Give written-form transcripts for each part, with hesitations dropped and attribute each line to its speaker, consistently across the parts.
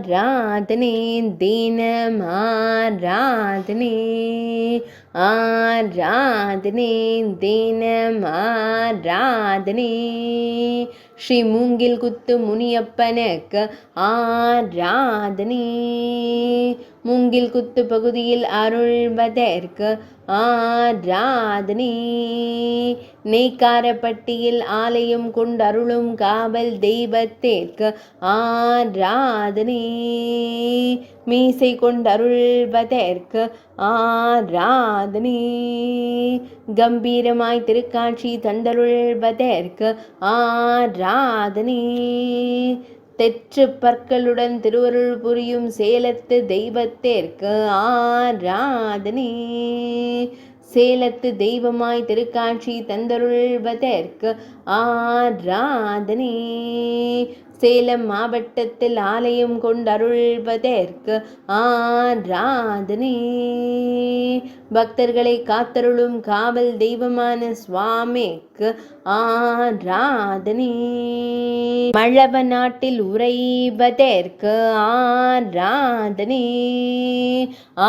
Speaker 1: ஆராதனை தினம் ஆராதனை ஆராதனை தினம் ஆராதனை ஸ்ரீ மூங்கில் குத்து முனியப்பனுக்கு ஆராதனை மூங்கில் குத்து பகுதியில் அருள்வதற்கு ஆராதனை நெய்க்காரப்பட்டியில் ஆலயம் கொண்டருளும் காவல் தெய்வத்திற்கு ஆராதனை மீசை கொண்டருள்வதற்கு ஆராதனை கம்பீரமாய் திருக்காட்சி தந்தருள்வதற்கு ஆராதனை தெற்று பற்களுடன் திருவருள் புரியும் சேலத்து தெய்வத்திற்கு ஆராதனை சேலத்து தெய்வமாய் திருக்காட்சி தந்தருள்வதற்கு ஆராதனை சேலம் மாவட்டத்தில் ஆலயம் கொண்டருள்வதற்கு ஆராதனை பக்தர்களை காத்தருளும் காவல் தெய்வமான சுவாமிக்கு ஆராதனை மழவ நாட்டில் உறைவதற்கு ஆராதனை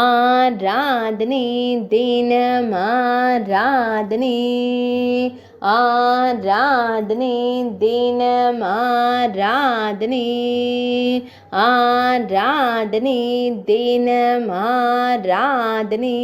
Speaker 1: ஆராதனை தினம் ஆராதனை ஆராதனை தினம் ஆராதனை ஆராதனை தினம் ஆராதனை